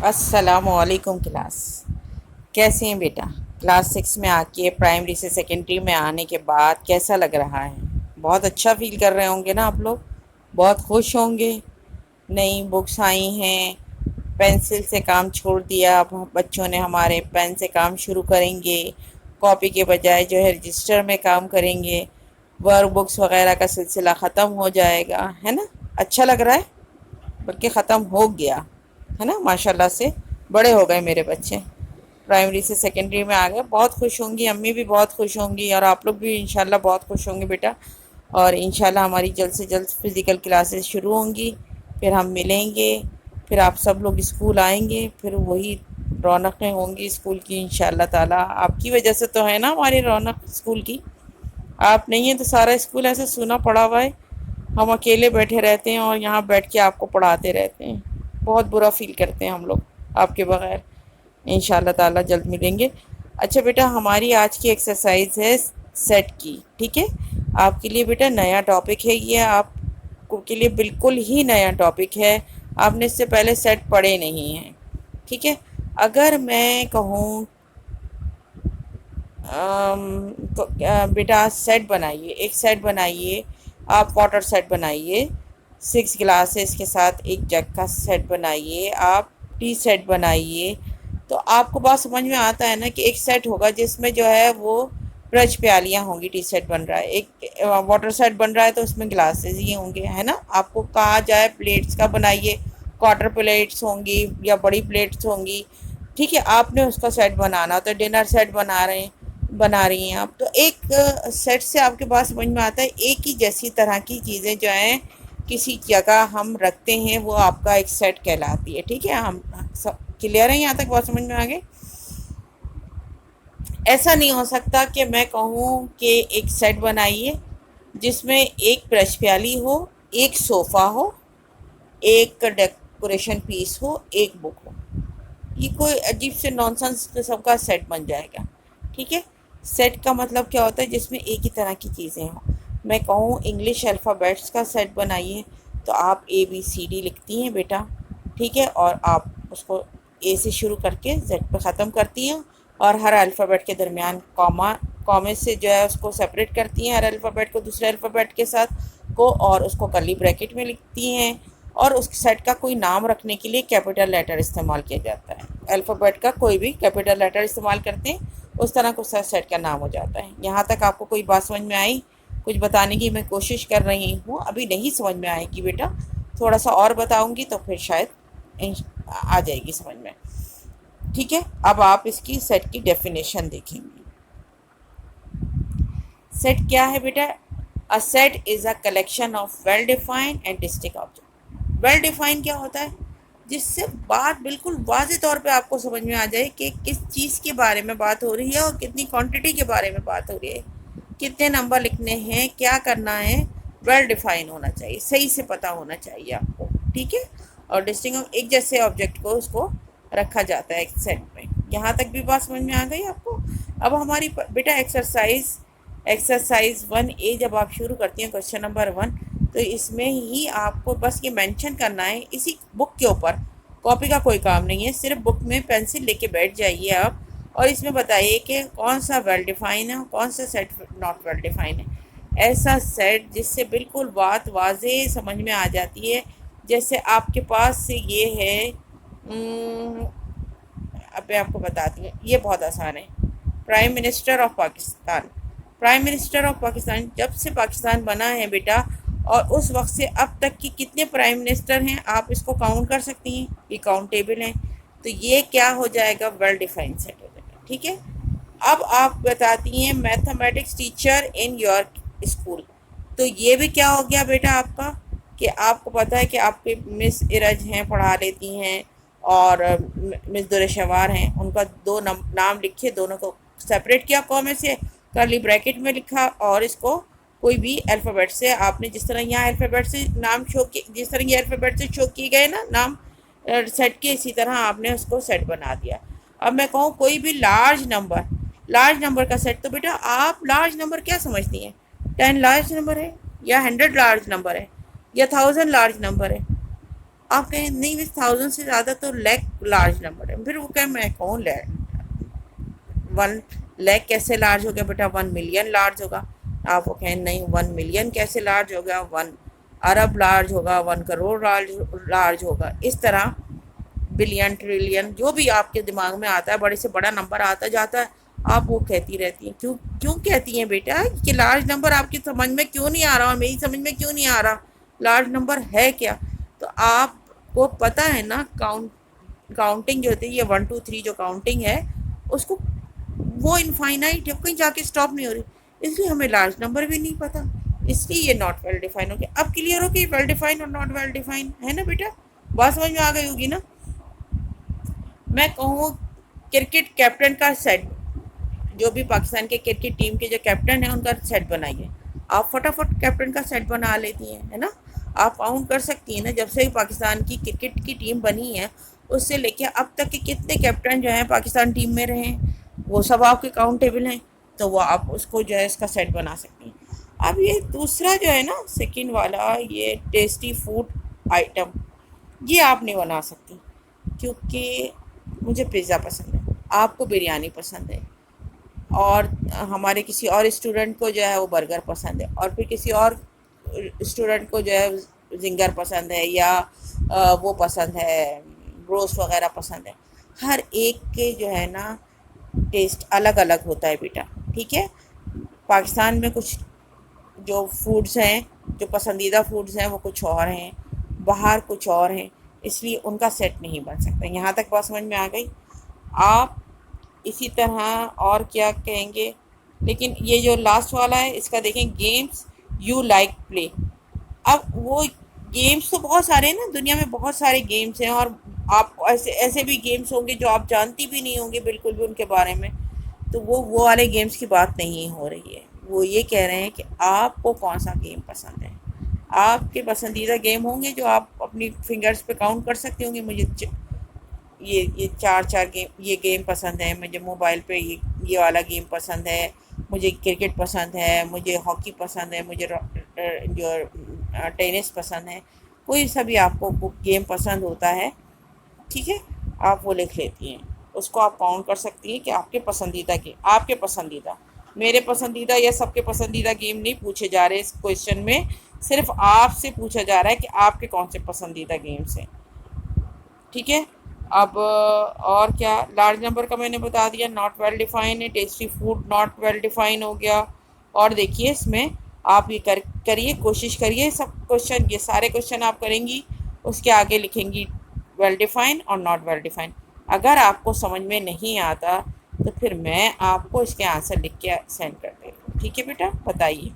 السلام علیکم کلاس. کیسے ہیں بیٹا؟ کلاس 6 میں آ کے پرائمری سے سیکنڈری میں آنے کے بعد کیسا لگ رہا ہے؟ بہت اچھا فیل کر رہے ہوں گے نا آپ لوگ، بہت خوش ہوں گے. نئی بکس آئی ہیں، پینسل سے کام چھوڑ دیا، اب بچوں نے ہمارے پین سے کام شروع کریں گے، کاپی کے بجائے جو ہے رجسٹر میں کام کریں گے، ورک بکس وغیرہ کا سلسلہ ختم ہو جائے گا، ہے نا؟ اچھا لگ رہا ہے؟ بلکہ ختم ہو گیا ہے نا. ماشاء اللہ سے بڑے ہو گئے میرے بچے، پرائمری سے سیکنڈری میں آ گئے. بہت خوش ہوں گی، امی بھی بہت خوش ہوں گی، اور آپ لوگ بھی انشاءاللہ بہت خوش ہوں گے بیٹا. اور انشاءاللہ ہماری جلد سے جلد فزیکل کلاسز شروع ہوں گی، پھر ہم ملیں گے، پھر آپ سب لوگ اسکول آئیں گے، پھر وہی رونقیں ہوں گی اسکول کی انشاءاللہ تعالیٰ. آپ کی وجہ سے تو ہے نا ہماری رونق اسکول کی. آپ نہیں ہیں تو سارا اسکول ایسے سونا پڑا ہوا ہے. ہم اکیلے بیٹھے رہتے ہیں اور یہاں بیٹھ کے آپ کو پڑھاتے رہتے ہیں. بہت برا فیل کرتے ہیں ہم لوگ آپ کے بغیر. انشاءاللہ تعالیٰ جلد ملیں گے. اچھا بیٹا، ہماری آج کی ایکسرسائز ہے سیٹ کی، ٹھیک ہے؟ آپ کے لیے بیٹا نیا ٹاپک ہے یہ، آپ کے لیے بالکل ہی نیا ٹاپک ہے. آپ نے اس سے پہلے سیٹ پڑھے نہیں ہیں، ٹھیک ہے؟ اگر میں کہوں تو بیٹا سیٹ بنائیے، ایک سیٹ بنائیے. آپ واٹر سیٹ بنائیے 6 گلاسز کے ساتھ ایک جگ کا سیٹ بنائیے. آپ ٹی سیٹ بنائیے. تو آپ کو بات سمجھ میں آتا ہے نا کہ ایک سیٹ ہوگا جس میں جو ہے وہ برش پیالیاں ہوں گی. ٹی سیٹ بن رہا ہے، ایک واٹر سیٹ بن رہا ہے تو اس میں گلاسز ہی ہوں گے، ہے نا؟ آپ کو کہا جائے پلیٹس کا بنائیے، کوارٹر پلیٹس ہوں گی یا بڑی پلیٹس ہوں گی، ٹھیک ہے؟ آپ نے اس کا سیٹ بنانا تو ڈنر سیٹ بنا رہی ہیں آپ. تو ایک سیٹ سے آپ کے پاس سمجھ میں آتا ہے ایک ہی جیسی طرح کی چیزیں جو ہیں کسی جگہ ہم رکھتے ہیں، وہ آپ کا ایک سیٹ کہلاتی ہے، ٹھیک ہے؟ ہم سب کلیئر ہیں یہاں تک؟ بات سمجھ میں آگے؟ ایسا نہیں ہو سکتا کہ میں کہوں کہ ایک سیٹ بنائیے جس میں ایک برش پیالی ہو، ایک صوفہ ہو، ایک ڈیکوریشن پیس ہو، ایک بک ہو. یہ کوئی عجیب سے نانسنس قسم کا سیٹ بن جائے گا، ٹھیک ہے؟ سیٹ کا مطلب کیا ہوتا ہے؟ جس میں ایک ہی طرح کی چیزیں ہوں. میں کہوں انگلش الفابیٹس کا سیٹ بنائیے تو آپ ABCD لکھتی ہیں بیٹا، ٹھیک ہے؟ اور آپ اس کو اے سے شروع کر کے زیڈ پہ ختم کرتی ہیں، اور ہر الفابیٹ کے درمیان کامے سے جو ہے اس کو سپریٹ کرتی ہیں، ہر الفابیٹ کو دوسرے الفابیٹ کے ساتھ کو، اور اس کو کرلی بریکٹ میں لکھتی ہیں. اور اس سیٹ کا کوئی نام رکھنے کے لیے کیپٹل لیٹر استعمال کیا جاتا ہے. الفابیٹ کا کوئی بھی کیپٹل لیٹر استعمال کرتے ہیں، اس طرح کو سیٹ کا نام ہو جاتا ہے. یہاں تک آپ کو کوئی بات سمجھ میں آئی؟ کچھ بتانے کی میں کوشش کر رہی ہوں، ابھی نہیں سمجھ میں آئے گی بیٹا، تھوڑا سا اور بتاؤں گی تو پھر شاید آ جائے گی سمجھ میں، ٹھیک ہے؟ اب آپ اس کی سیٹ کی ڈیفینیشن دیکھیں گے. سیٹ کیا ہے بیٹا؟ A set is a collection of well-defined and distinct objects. Well define کیا ہوتا ہے؟ جس سے بات بالکل واضح طور پہ آپ کو سمجھ میں آ جائے کہ کس چیز کے بارے میں بات ہو رہی ہے اور کتنی کوانٹٹی کے بارے میں بات ہو رہی ہے، کتنے نمبر لکھنے ہیں، کیا کرنا ہے. ویل ڈیفائن ہونا چاہیے، صحیح سے پتہ ہونا چاہیے آپ کو، ٹھیک ہے؟ اور ڈسٹنگ ایک جیسے آبجیکٹ کو اس کو رکھا جاتا ہے ایک سیٹ میں. یہاں تک بھی بات سمجھ میں آ گئی آپ کو؟ اب ہماری بیٹا ایکسرسائز 1A جب آپ شروع کرتی ہیں کوشچن نمبر 1، تو اس میں ہی آپ کو بس یہ مینشن کرنا ہے اسی بک کے اوپر، کاپی کا کوئی کام نہیں ہے. صرف بک میں پینسل لے کے بیٹھ جائیے آپ، اور اس میں بتائیے کہ کون سا ویل ڈیفائن ہے، کون سا سیٹ ناٹ ویل ڈیفائن ہے. ایسا سیٹ جس سے بالکل بات واضح سمجھ میں آ جاتی ہے. جیسے آپ کے پاس سے یہ ہے، اب میں آپ کو بتاتی ہوں، یہ بہت آسان ہے. Prime minister of Pakistan. Prime minister of Pakistan جب سے پاکستان بنا ہے بیٹا، اور اس وقت سے اب تک کی کتنے پرائم منسٹر ہیں آپ اس کو کاؤنٹ کر سکتی ہیں، یہ کاؤنٹیبل ہیں. تو یہ کیا ہو جائے گا؟ ویل ڈیفائن سیٹ ہو جائے گا، ٹھیک ہے؟ اب آپ بتاتی ہیں mathematics teacher in your school. تو یہ بھی کیا ہو گیا بیٹا آپ کا، کہ آپ کو پتہ ہے کہ آپ کے مس ارج ہیں، پڑھا لیتی ہیں، اور مس درشوار ہیں. ان کا دو نام لکھے، دونوں کو سپریٹ کیا کامے سے، کرلی بریکٹ میں لکھا، اور اس کو کوئی بھی الفابیٹ سے آپ نے جس طرح یہاں الفابیٹ سے نام شو کی، جس طرح یہ الفابیٹ سے شو کیے گئے نا نام سیٹ کے، اسی طرح آپ نے اس کو سیٹ بنا دیا. اب میں کہوں کوئی بھی لارج نمبر کا سیٹ، تو بیٹا آپ لارج نمبر کیا سمجھتی ہیں؟ 10 لارج نمبر ہے، یا 100 لارج نمبر ہے، یا 1000 لارج نمبر ہے؟ آپ کہیں نہیں بس 1000 سے زیادہ تو لیک لارج نمبر ہے، پھر وہ کہیں میں کہوں 1 لیک کیسے لارج ہو گیا بیٹا، 1 ملین لارج ہوگا۔ آپ وہ کہیں نہیں 1 ملین کیسے لارج ہوگا، 1 ارب لارج ہوگا، 1 کروڑ لارج ہوگا۔ اس طرح بلین، ٹریلین، جو بھی آپ کے دماغ میں آتا ہے، بڑے سے بڑا نمبر آتا جاتا ہے، آپ وہ کہتی رہتی ہیں۔ کیوں کیوں کہتی ہیں بیٹا کہ لارج نمبر آپ کی سمجھ میں کیوں نہیں آ رہا، اور میری سمجھ میں کیوں نہیں آ رہا، لارج نمبر ہے کیا؟ تو آپ کو پتہ ہے نا، کاؤنٹنگ جو ہوتی ہے، یہ 1 2 3 جو کاؤنٹنگ ہے، اس کو وہ انفائنائٹ ہے، کہیں جا کے اسٹاپ نہیں ہو رہی، اس لیے ہمیں لارج نمبر بھی نہیں پتہ، اس لیے یہ ناٹ ویل ڈیفائن ہو گیا۔ اب کلیئر ہو کہ یہ ویل ڈیفائن اور ناٹ ویل ڈیفائن ہے نا بیٹا؟ بات سمجھ میں آ گئی ہوگی نا؟ میں کہوں کرکٹ کیپٹن کا سیٹ، جو بھی پاکستان کے کرکٹ ٹیم کے جو کیپٹن ہیں ان کا سیٹ بنائیے، آپ فٹافٹ کیپٹن کا سیٹ بنا لیتی ہیں، ہے نا؟ آپ کاؤنٹ کر سکتی ہیں نا، جب سے پاکستان کی کرکٹ کی ٹیم بنی ہے اس سے لے کے اب تک کے کتنے کیپٹن جو ہیں پاکستان ٹیم میں رہے ہیں، وہ سب آپ کے کاؤنٹیبل ہیں، تو وہ آپ اس کو جو ہے اس کا سیٹ بنا سکتی ہیں۔ اب یہ دوسرا جو ہے نا سیکنڈ والا، یہ ٹیسٹی فوڈ آئٹم، یہ آپ نہیں بنا سکتی، کیونکہ مجھے پیزا پسند ہے، آپ کو بریانی پسند ہے، اور ہمارے کسی اور اسٹوڈنٹ کو جو ہے وہ برگر پسند ہے، اور پھر کسی اور اسٹوڈنٹ کو جو ہے زنگر پسند ہے، یا وہ پسند ہے، روسٹ وغیرہ پسند ہے۔ ہر ایک کے جو ہے نا ٹیسٹ الگ الگ ہوتا ہے بیٹا، ٹھیک ہے؟ پاکستان میں کچھ جو فوڈز ہیں، جو پسندیدہ فوڈز ہیں وہ کچھ اور ہیں، باہر کچھ اور ہیں، اس لیے ان کا سیٹ نہیں بن سکتا۔ یہاں تک بات سمجھ میں آ گئی؟ آپ اسی طرح اور کیا کہیں گے؟ لیکن یہ جو لاسٹ والا ہے اس کا دیکھیں، گیمز یو لائک پلے۔ اب وہ گیمز تو بہت سارے ہیں نا، دنیا میں بہت سارے گیمز ہیں، اور آپ ایسے ایسے بھی گیمز ہوں گے جو آپ جانتی بھی نہیں ہوں گے بالکل بھی ان کے بارے میں، تو وہ والے گیمز کی بات نہیں ہو رہی ہے۔ وہ یہ کہہ رہے ہیں کہ آپ کو کون سا گیم پسند ہے، آپ کے پسندیدہ گیم ہوں گے جو آپ اپنی فنگرز پہ کاؤنٹ کر سکتے ہوں گے، مجھے یہ چار گیم، یہ گیم پسند ہے مجھے، موبائل پہ یہ والا گیم پسند ہے مجھے، کرکٹ پسند ہے مجھے، ہاکی پسند ہے مجھے، جو ٹینس پسند ہے، کوئی سا بھی آپ کو گیم پسند ہوتا ہے، ٹھیک ہے؟ آپ وہ لکھ لیتی ہیں، اس کو آپ کاؤنٹ کر سکتی ہیں کہ آپ کے پسندیدہ گیم، آپ کے پسندیدہ، میرے پسندیدہ یا سب کے پسندیدہ گیم نہیں پوچھے جا رہے اس کویشچن میں، صرف آپ سے پوچھا جا رہا ہے کہ آپ کے کون سے پسندیدہ گیمس ہیں، ٹھیک ہے؟ اب اور کیا، لارج نمبر کا میں نے بتا دیا، ناٹ ویل ڈیفائن ہے، tasty food not well define ہو گیا، اور دیکھیے اس میں آپ یہ کریے، کوشش کریے، سب کوشچن، یہ سارے کوشچن آپ کریں گی، اس کے آگے لکھیں گی ویل ڈیفائن اور ناٹ ویل ڈیفائن۔ اگر آپ کو سمجھ میں نہیں آتا تو پھر میں آپ کو اس کے آنسر لکھ کے سینڈ کر دے رہی ہوں، ٹھیک ہے بیٹا؟ بتائیے۔